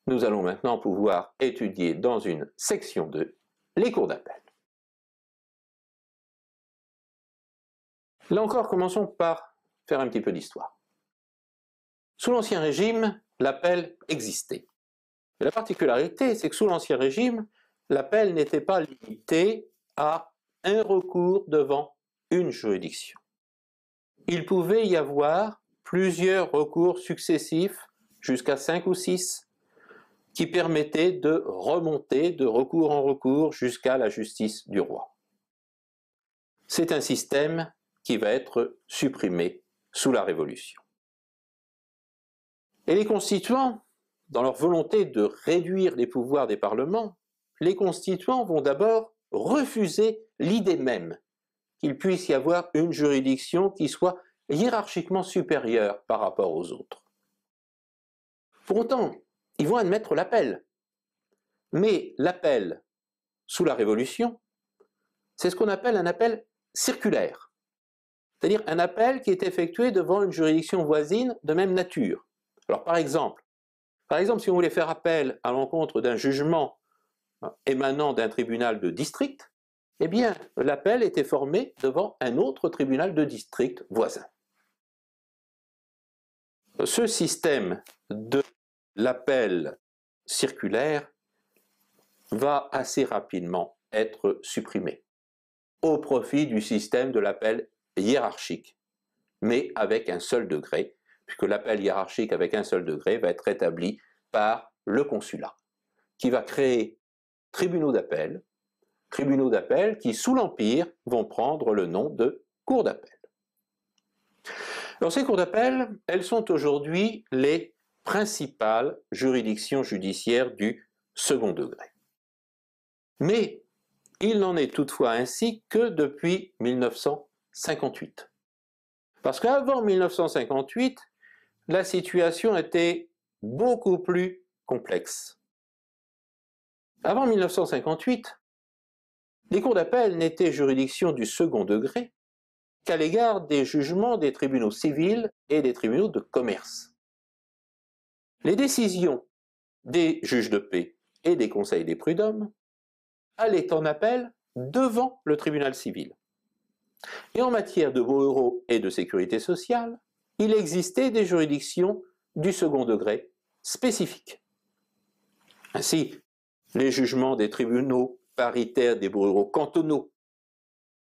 nous allons maintenant pouvoir étudier dans une section 2 les cours d'appel. Là encore, commençons par faire un petit peu d'histoire. Sous l'Ancien Régime, l'appel existait. Et la particularité, c'est que sous l'Ancien Régime, l'appel n'était pas limité à un recours devant une juridiction. Il pouvait y avoir plusieurs recours successifs, jusqu'à 5 ou 6, qui permettaient de remonter de recours en recours jusqu'à la justice du roi. C'est un système qui va être supprimé sous la Révolution. Et les constituants, dans leur volonté de réduire les pouvoirs des parlements, les constituants vont d'abord refuser l'idée même qu'il puisse y avoir une juridiction qui soit hiérarchiquement supérieure par rapport aux autres. Pour autant, ils vont admettre l'appel. Mais l'appel, sous la Révolution, c'est ce qu'on appelle un appel circulaire. C'est-à-dire un appel qui est effectué devant une juridiction voisine de même nature. Alors par exemple, si on voulait faire appel à l'encontre d'un jugement émanant d'un tribunal de district, eh bien l'appel était formé devant un autre tribunal de district voisin. Ce système de l'appel circulaire va assez rapidement être supprimé au profit du système de l'appel hiérarchique, mais avec un seul degré, puisque l'appel hiérarchique avec un seul degré va être établi par le consulat, qui va créer tribunaux d'appel qui, sous l'Empire, vont prendre le nom de cours d'appel. Alors ces cours d'appel, elles sont aujourd'hui les principales juridictions judiciaires du second degré. Mais il n'en est toutefois ainsi que depuis 1958. Parce qu'avant 1958, la situation était beaucoup plus complexe. Avant 1958, les cours d'appel n'étaient juridiction du second degré qu'à l'égard des jugements des tribunaux civils et des tribunaux de commerce. Les décisions des juges de paix et des conseils des prud'hommes allaient en appel devant le tribunal civil. Et en matière de bureaux et de sécurité sociale, il existait des juridictions du second degré spécifiques. Ainsi, les jugements des tribunaux paritaires des bureaux cantonaux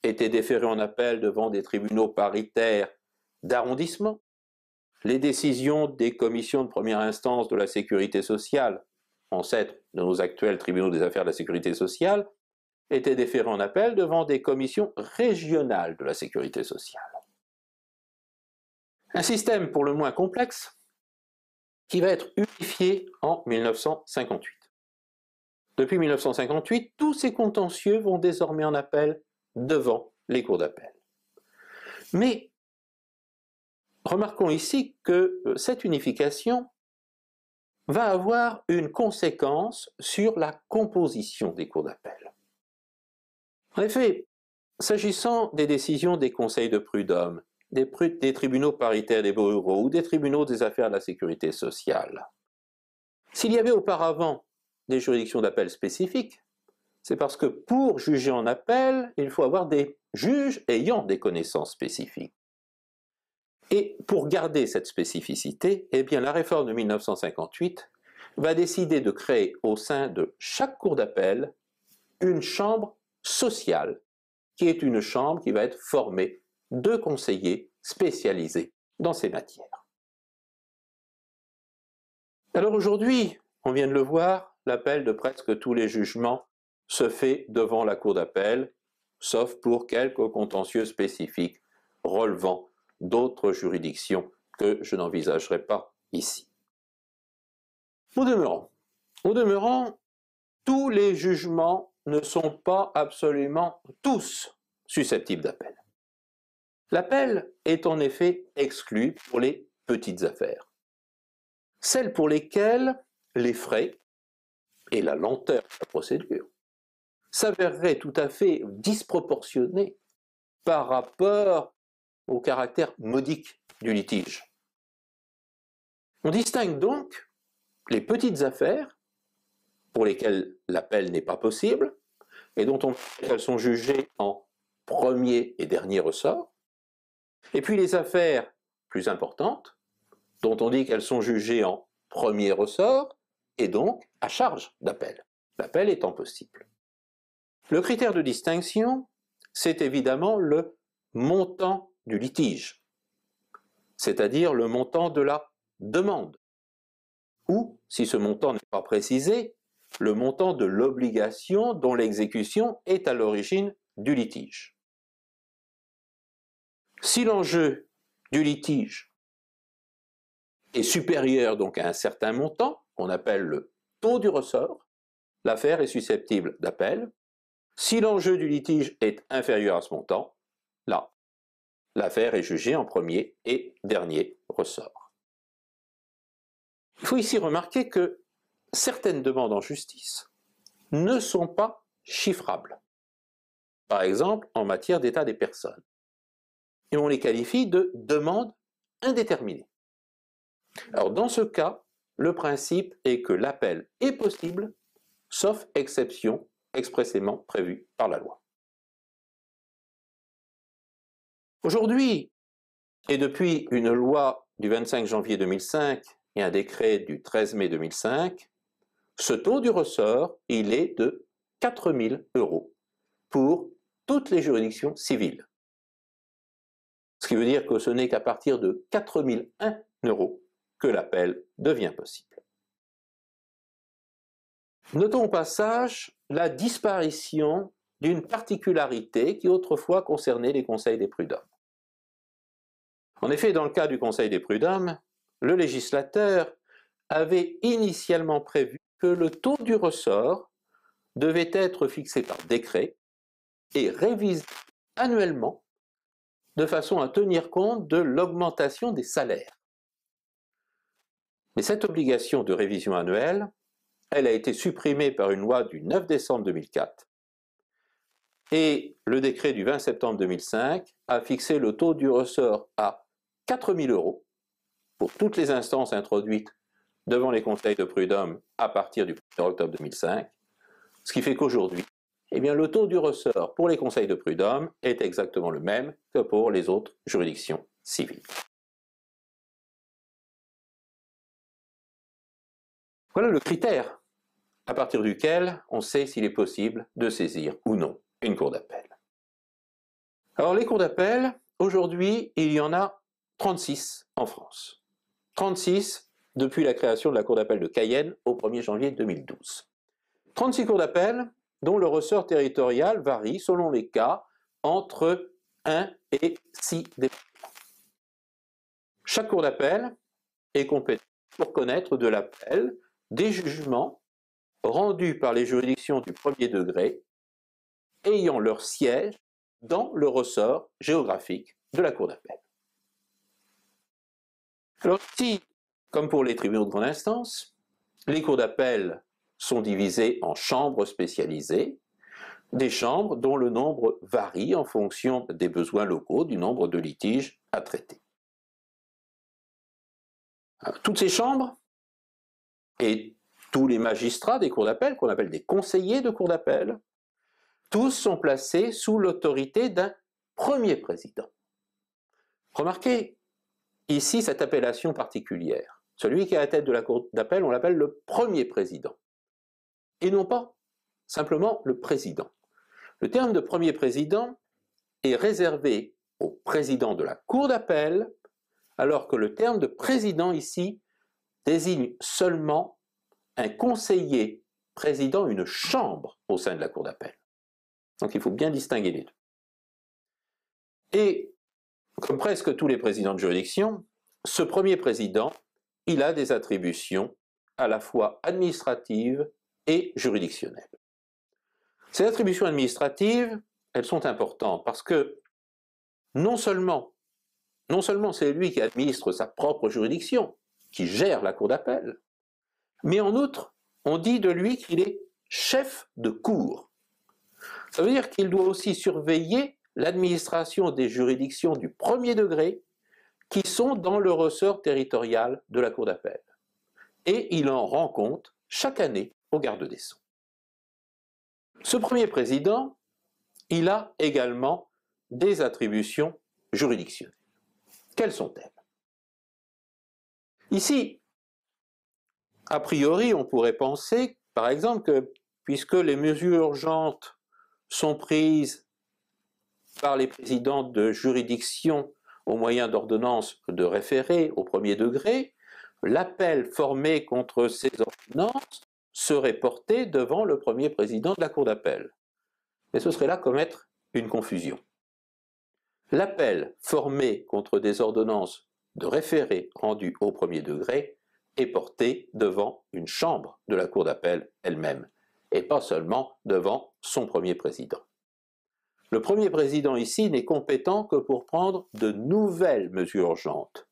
étaient déférés en appel devant des tribunaux paritaires d'arrondissement. Les décisions des commissions de première instance de la sécurité sociale, ancêtres de nos actuels tribunaux des affaires de la sécurité sociale, étaient déférés en appel devant des commissions régionales de la sécurité sociale. Un système pour le moins complexe qui va être unifié en 1958. Depuis 1958, tous ces contentieux vont désormais en appel devant les cours d'appel. Mais remarquons ici que cette unification va avoir une conséquence sur la composition des cours d'appel. En effet, s'agissant des décisions des conseils de prud'hommes, des tribunaux paritaires des bureaux ou des tribunaux des affaires de la sécurité sociale, s'il y avait auparavant des juridictions d'appel spécifiques, c'est parce que pour juger en appel, il faut avoir des juges ayant des connaissances spécifiques. Et pour garder cette spécificité, eh bien, la réforme de 1958 va décider de créer au sein de chaque cour d'appel une chambre sociale, qui est une chambre qui va être formée de conseillers spécialisés dans ces matières. Alors aujourd'hui, on vient de le voir, l'appel de presque tous les jugements se fait devant la cour d'appel, sauf pour quelques contentieux spécifiques relevant d'autres juridictions que je n'envisagerai pas ici. Au demeurant, tous les jugements ne sont pas absolument tous susceptibles d'appel. L'appel est en effet exclu pour les petites affaires, celles pour lesquelles les frais et la lenteur de la procédure s'avéreraient tout à fait disproportionnés par rapport au caractère modique du litige. On distingue donc les petites affaires pour lesquelles l'appel n'est pas possible et dont on dit qu'elles sont jugées en premier et dernier ressort, et puis les affaires plus importantes dont on dit qu'elles sont jugées en premier ressort et donc à charge d'appel, l'appel étant possible. Le critère de distinction, c'est évidemment le montant du litige, c'est-à-dire le montant de la demande, ou, si ce montant n'est pas précisé, le montant de l'obligation dont l'exécution est à l'origine du litige. Si l'enjeu du litige est supérieur donc à un certain montant, qu'on appelle le taux du ressort, l'affaire est susceptible d'appel. Si l'enjeu du litige est inférieur à ce montant, là, l'affaire est jugée en premier et dernier ressort. Il faut ici remarquer que certaines demandes en justice ne sont pas chiffrables. Par exemple, en matière d'état des personnes. Et on les qualifie de demandes indéterminées. Alors dans ce cas, le principe est que l'appel est possible, sauf exception expressément prévue par la loi. Aujourd'hui, et depuis une loi du 25 janvier 2005 et un décret du 13 mai 2005, ce taux du ressort, il est de 4 000 € pour toutes les juridictions civiles. Ce qui veut dire que ce n'est qu'à partir de 4 001 € que l'appel devient possible. Notons au passage la disparition d'une particularité qui autrefois concernait les conseils des prud'hommes. En effet, dans le cas du conseil des prud'hommes, le législateur avait initialement prévu que le taux du ressort devait être fixé par décret et révisé annuellement de façon à tenir compte de l'augmentation des salaires. Mais cette obligation de révision annuelle, elle a été supprimée par une loi du 9 décembre 2004 et le décret du 20 septembre 2005 a fixé le taux du ressort à 4 000 € pour toutes les instances introduites devant les conseils de prud'hommes à partir du 1er octobre 2005, ce qui fait qu'aujourd'hui, eh bien, le taux du ressort pour les conseils de prud'hommes est exactement le même que pour les autres juridictions civiles. Voilà le critère à partir duquel on sait s'il est possible de saisir ou non une cour d'appel. Alors les cours d'appel, aujourd'hui, il y en a 36 en France. 36 depuis la création de la cour d'appel de Cayenne au 1er janvier 2012. 36 cours d'appel dont le ressort territorial varie selon les cas entre 1 et 6 départements. Chaque cour d'appel est compétente pour connaître de l'appel des jugements rendus par les juridictions du premier degré ayant leur siège dans le ressort géographique de la cour d'appel. Alors ici, comme pour les tribunaux de grande instance, les cours d'appel sont divisées en chambres spécialisées, des chambres dont le nombre varie en fonction des besoins locaux, du nombre de litiges à traiter. Toutes ces chambres et tous les magistrats des cours d'appel, qu'on appelle des conseillers de cours d'appel, tous sont placés sous l'autorité d'un premier président. Remarquez ici cette appellation particulière. Celui qui est à la tête de la cour d'appel, on l'appelle le premier président, et non pas simplement le président. Le terme de premier président est réservé au président de la cour d'appel, alors que le terme de président ici désigne seulement un conseiller présidant une chambre au sein de la cour d'appel. Donc il faut bien distinguer les deux. Et comme presque tous les présidents de juridiction, ce premier président, il a des attributions à la fois administratives et juridictionnelles. Ces attributions administratives, elles sont importantes parce que non seulement c'est lui qui administre sa propre juridiction, qui gère la cour d'appel, mais en outre, on dit de lui qu'il est chef de cour. Ça veut dire qu'il doit aussi surveiller l'administration des juridictions du premier degré qui sont dans le ressort territorial de la cour d'appel. et il en rend compte chaque année au garde des Sceaux. Ce premier président, il a également des attributions juridictionnelles. Quelles sont-elles? Ici, a priori, on pourrait penser, par exemple, que puisque les mesures urgentes sont prises par les présidents de juridiction au moyen d'ordonnances de référé au premier degré, l'appel formé contre ces ordonnances serait porté devant le premier président de la Cour d'appel. Mais ce serait là commettre une confusion. L'appel formé contre des ordonnances de référé rendues au premier degré est porté devant une chambre de la Cour d'appel elle-même, et pas seulement devant son premier président. Le premier président ici n'est compétent que pour prendre de nouvelles mesures urgentes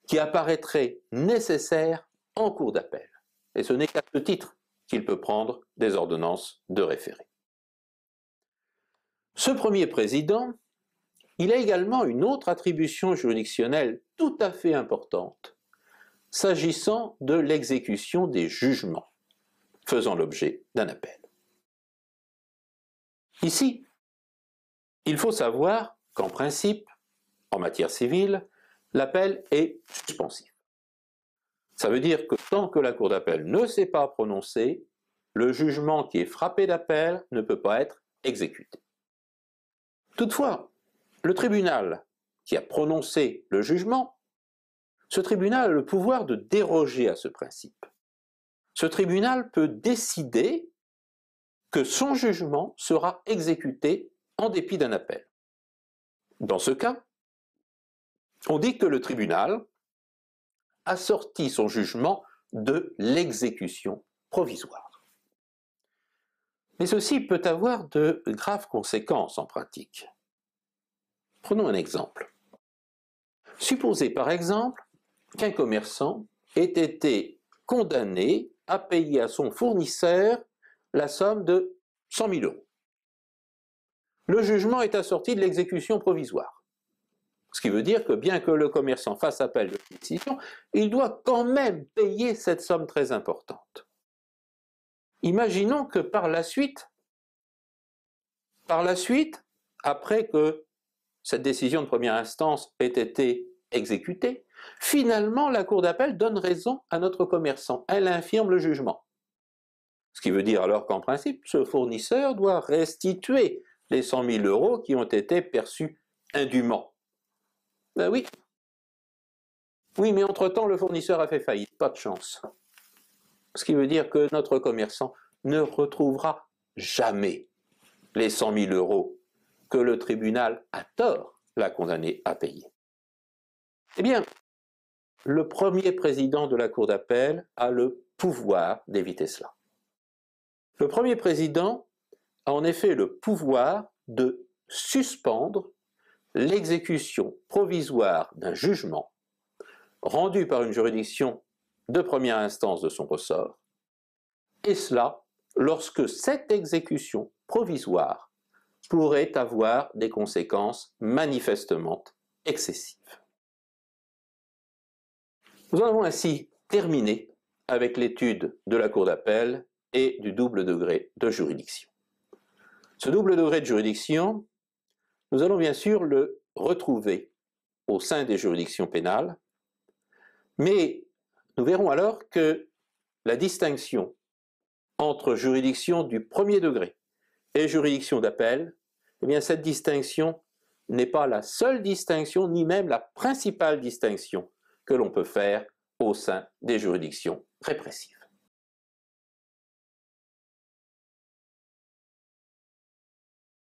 qui apparaîtraient nécessaires en cour d'appel. Et ce n'est qu'à ce titre qu'il peut prendre des ordonnances de référé. Ce premier président, il a également une autre attribution juridictionnelle tout à fait importante, s'agissant de l'exécution des jugements faisant l'objet d'un appel. Ici, il faut savoir qu'en principe, en matière civile, l'appel est suspensif. Ça veut dire que tant que la cour d'appel ne s'est pas prononcée, le jugement qui est frappé d'appel ne peut pas être exécuté. Toutefois, le tribunal qui a prononcé le jugement, ce tribunal a le pouvoir de déroger à ce principe. Ce tribunal peut décider que son jugement sera exécuté en dépit d'un appel. Dans ce cas, on dit que le tribunal assortit son jugement de l'exécution provisoire. Mais ceci peut avoir de graves conséquences en pratique. Prenons un exemple. Supposez par exemple qu'un commerçant ait été condamné à payer à son fournisseur la somme de 100 000 €. Le jugement est assorti de l'exécution provisoire. Ce qui veut dire que bien que le commerçant fasse appel de la décision, il doit quand même payer cette somme très importante. Imaginons que par la suite, après que cette décision de première instance ait été exécutée, finalement la Cour d'appel donne raison à notre commerçant. Elle infirme le jugement. Ce qui veut dire alors qu'en principe, ce fournisseur doit restituer les 100 000 € qui ont été perçus indûment. Ben oui. Oui, mais entre-temps, le fournisseur a fait faillite. Pas de chance. Ce qui veut dire que notre commerçant ne retrouvera jamais les 100 000 € que le tribunal a tort l'a condamné à payer. Eh bien, le premier président de la Cour d'appel a le pouvoir d'éviter cela. Le premier président a en effet le pouvoir de suspendre l'exécution provisoire d'un jugement rendu par une juridiction de première instance de son ressort, et cela lorsque cette exécution provisoire pourrait avoir des conséquences manifestement excessives. Nous en avons ainsi terminé avec l'étude de la Cour d'appel et du double degré de juridiction. Ce double degré de juridiction, nous allons bien sûr le retrouver au sein des juridictions pénales, mais nous verrons alors que la distinction entre juridiction du premier degré et juridiction d'appel, eh bien cette distinction n'est pas la seule distinction, ni même la principale distinction que l'on peut faire au sein des juridictions répressives.